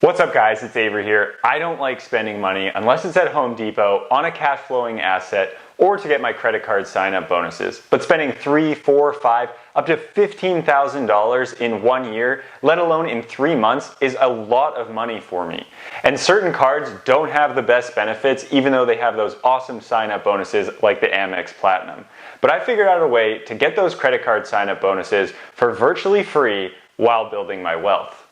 What's up guys, it's Avery here. I don't like spending money unless it's at Home Depot on a cash flowing asset or to get my credit card sign up bonuses. But spending $3, $4, $5, up to $15,000 in 1 year, let alone in 3 months, is a lot of money for me. And certain cards don't have the best benefits even though they have those awesome sign up bonuses like the Amex Platinum. But I figured out a way to get those credit card sign up bonuses for virtually free while building my wealth.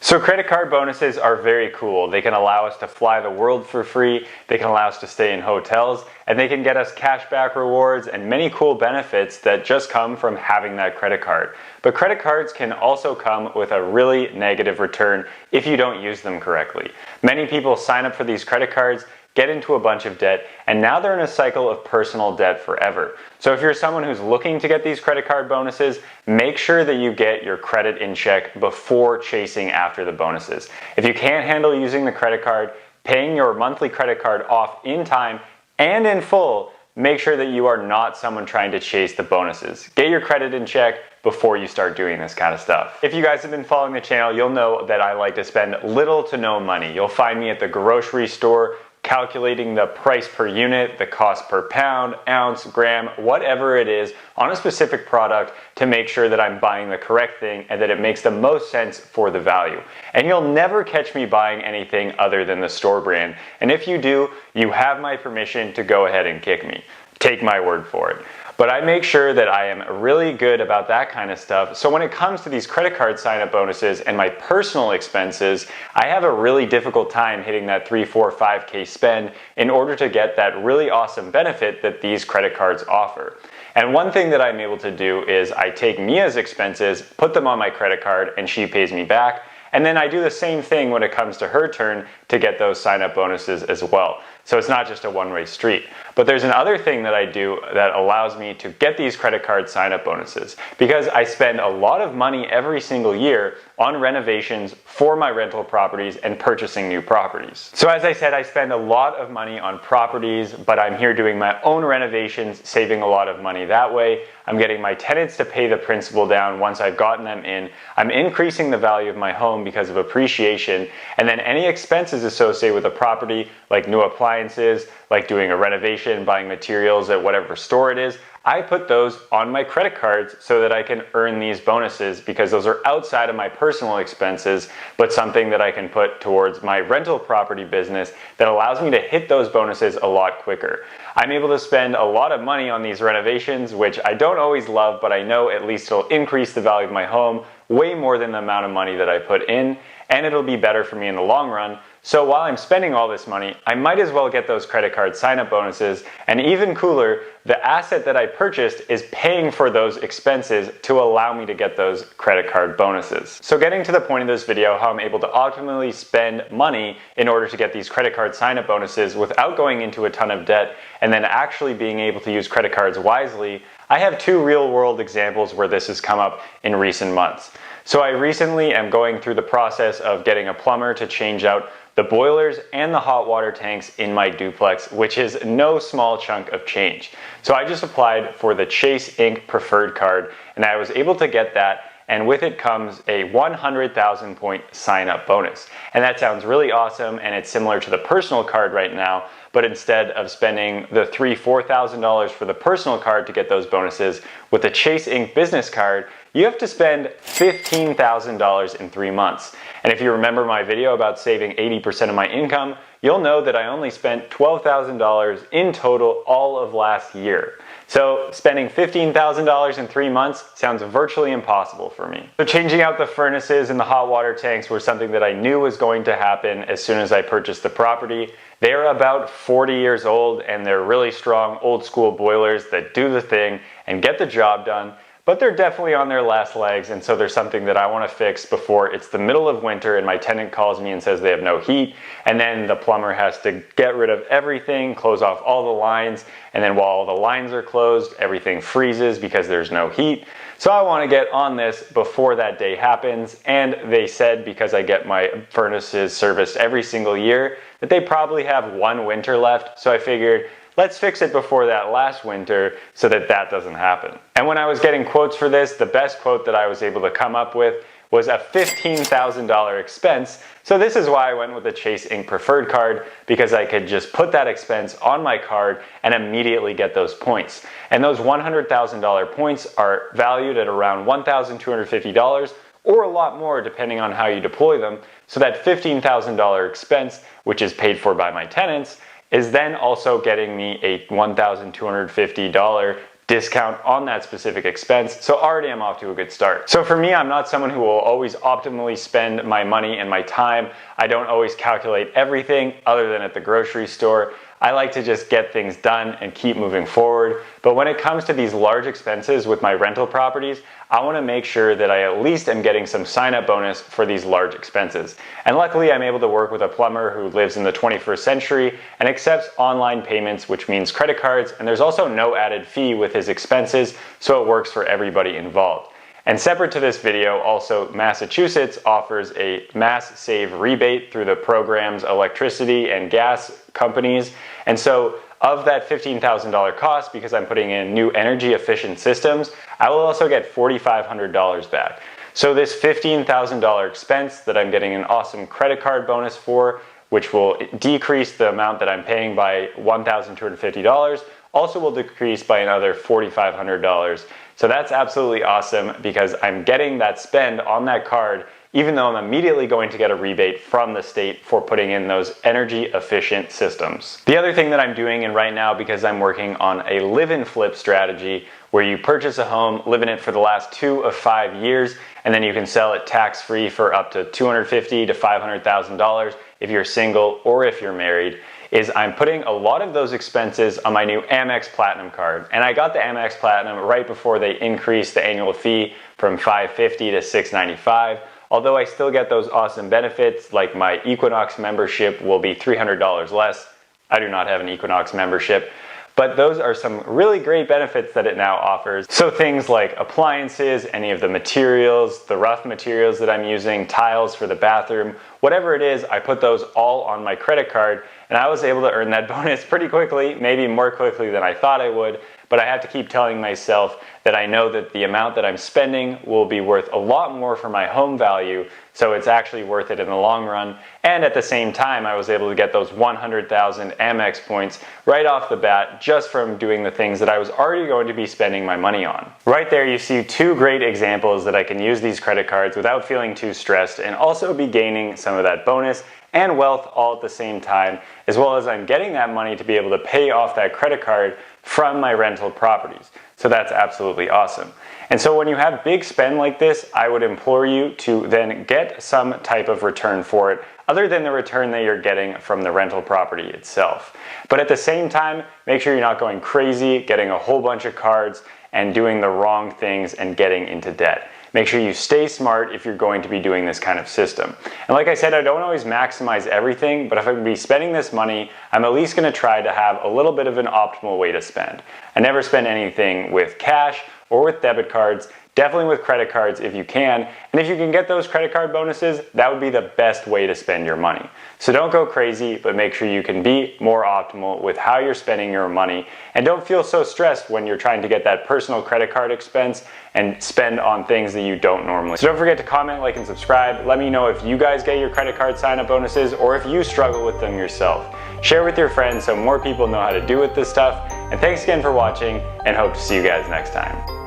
So credit card bonuses are very cool. They can allow us to fly the world for free, they can allow us to stay in hotels, and they can get us cashback rewards and many cool benefits that just come from having that credit card. But credit cards can also come with a really negative return if you don't use them correctly. Many people sign up for these credit cards, get into a bunch of debt, and now they're in a cycle of personal debt forever. So if you're someone who's looking to get these credit card bonuses, make sure that you get your credit in check before chasing after the bonuses. If you can't handle using the credit card, paying your monthly credit card off in time and in full, make sure that you are not someone trying to chase the bonuses. Get your credit in check before you start doing this kind of stuff. If you guys have been following the channel, you'll know that I like to spend little to no money. You'll find me at the grocery store, calculating the price per unit, the cost per pound, ounce, gram, whatever it is on a specific product to make sure that I'm buying the correct thing and that it makes the most sense for the value. And you'll never catch me buying anything other than the store brand. And if you do, you have my permission to go ahead and kick me. Take my word for it. But I make sure that I am really good about that kind of stuff. So when it comes to these credit card sign-up bonuses and my personal expenses, I have a really difficult time hitting that 3, 4, 5K spend in order to get that really awesome benefit that these credit cards offer. And one thing that I'm able to do is I take Mia's expenses, put them on my credit card, and she pays me back. And then I do the same thing when it comes to her turn to get those sign-up bonuses as well. So it's not just a one-way street. But there's another thing that I do that allows me to get these credit card sign-up bonuses because I spend a lot of money every single year on renovations for my rental properties and purchasing new properties. So as I said, I spend a lot of money on properties, but I'm here doing my own renovations, saving a lot of money that way. I'm getting my tenants to pay the principal down once I've gotten them in. I'm increasing the value of my home because of appreciation, and then any expenses associated with a property, like new appliances, like doing a renovation, buying materials at whatever store it is, I put those on my credit cards so that I can earn these bonuses because those are outside of my personal expenses, but something that I can put towards my rental property business that allows me to hit those bonuses a lot quicker. I'm able to spend a lot of money on these renovations, which I don't always love, but I know at least it'll increase the value of my home way more than the amount of money that I put in, and it'll be better for me in the long run. So while I'm spending all this money, I might as well get those credit card sign-up bonuses, and even cooler, the asset that I purchased is paying for those expenses to allow me to get those credit card bonuses. So getting to the point of this video, how I'm able to optimally spend money in order to get these credit card sign-up bonuses without going into a ton of debt, and then actually being able to use credit cards wisely, I have 2 real-world examples where this has come up in recent months. So I recently am going through the process of getting a plumber to change out the boilers and the hot water tanks in my duplex, which is no small chunk of change. So I just applied for the Chase Inc. preferred card, and I was able to get that, and with it comes a 100,000 point sign-up bonus. And that sounds really awesome, and it's similar to the personal card right now, but instead of spending the $3,000, $4,000 for the personal card to get those bonuses, with the Chase Inc. business card, you have to spend $15,000 in 3 months. And if you remember my video about saving 80% of my income, you'll know that I only spent $12,000 in total all of last year. So spending $15,000 in 3 months sounds virtually impossible for me. So changing out the furnaces and the hot water tanks were something that I knew was going to happen as soon as I purchased the property. They're about 40 years old and they're really strong old school boilers that do the thing and get the job done. But they're definitely on their last legs, and so there's something that I want to fix before it's the middle of winter and my tenant calls me and says they have no heat, and then the plumber has to get rid of everything, close off all the lines, and then while all the lines are closed, everything freezes because there's no heat. So I want to get on this before that day happens, and they said because I get my furnaces serviced every single year that they probably have 1 winter left, so I figured let's fix it before that last winter so that that doesn't happen. And when I was getting quotes for this, the best quote that I was able to come up with was a $15,000 expense. So this is why I went with the Chase Ink Preferred card, because I could just put that expense on my card and immediately get those points. And those $100,000 points are valued at around $1,250 or a lot more depending on how you deploy them. So that $15,000 expense, which is paid for by my tenants, is then also getting me a $1,250 discount on that specific expense. So already I'm off to a good start. So for me, I'm not someone who will always optimally spend my money and my time. I don't always calculate everything other than at the grocery store. I like to just get things done and keep moving forward. But when it comes to these large expenses with my rental properties, I want to make sure that I at least am getting some sign-up bonus for these large expenses. And luckily, I'm able to work with a plumber who lives in the 21st century and accepts online payments, which means credit cards, and there's also no added fee with his expenses, so it works for everybody involved. And separate to this video, also Massachusetts offers a mass save rebate through the program's electricity and gas companies. And so of that $15,000 cost, because I'm putting in new energy efficient systems, I will also get $4,500 back. So this $15,000 expense that I'm getting an awesome credit card bonus for, which will decrease the amount that I'm paying by $1,250, also will decrease by another $4,500. So that's absolutely awesome because I'm getting that spend on that card, even though I'm immediately going to get a rebate from the state for putting in those energy efficient systems. The other thing that I'm doing, and right now because I'm working on a live-in flip strategy where you purchase a home, live in it for the last 2 of 5 years, and then you can sell it tax-free for up to $250,000 to $500,000 if you're single or if you're married, is I'm putting a lot of those expenses on my new Amex Platinum card. And I got the Amex Platinum right before they increased the annual fee from $550 to $695. Although I still get those awesome benefits, like my Equinox membership will be $300 less. I do not have an Equinox membership, but those are some really great benefits that it now offers. So things like appliances, any of the materials, the rough materials that I'm using, tiles for the bathroom, whatever it is, I put those all on my credit card, and I was able to earn that bonus pretty quickly, maybe more quickly than I thought I would, but I have to keep telling myself that I know that the amount that I'm spending will be worth a lot more for my home value, so it's actually worth it in the long run. And at the same time, I was able to get those 100,000 Amex points right off the bat just from doing the things that I was already going to be spending my money on. Right there, you see 2 great examples that I can use these credit cards without feeling too stressed and also be gaining some of that bonus and wealth all at the same time, as well as I'm getting that money to be able to pay off that credit card from my rental properties. So that's absolutely awesome. And so when you have big spend like this, I would implore you to then get some type of return for it, other than the return that you're getting from the rental property itself. But at the same time, make sure you're not going crazy, getting a whole bunch of cards and doing the wrong things and getting into debt. Make sure you stay smart if you're going to be doing this kind of system. And like I said, I don't always maximize everything, but if I'm going to be spending this money, I'm at least going to try to have a little bit of an optimal way to spend. I never spend anything with cash or with debit cards, definitely with credit cards if you can. And if you can get those credit card bonuses, that would be the best way to spend your money. So don't go crazy, but make sure you can be more optimal with how you're spending your money. And don't feel so stressed when you're trying to get that personal credit card expense and spend on things that you don't normally. So don't forget to comment, like, and subscribe. Let me know if you guys get your credit card sign-up bonuses or if you struggle with them yourself. Share with your friends so more people know how to do with this stuff. And thanks again for watching, and hope to see you guys next time.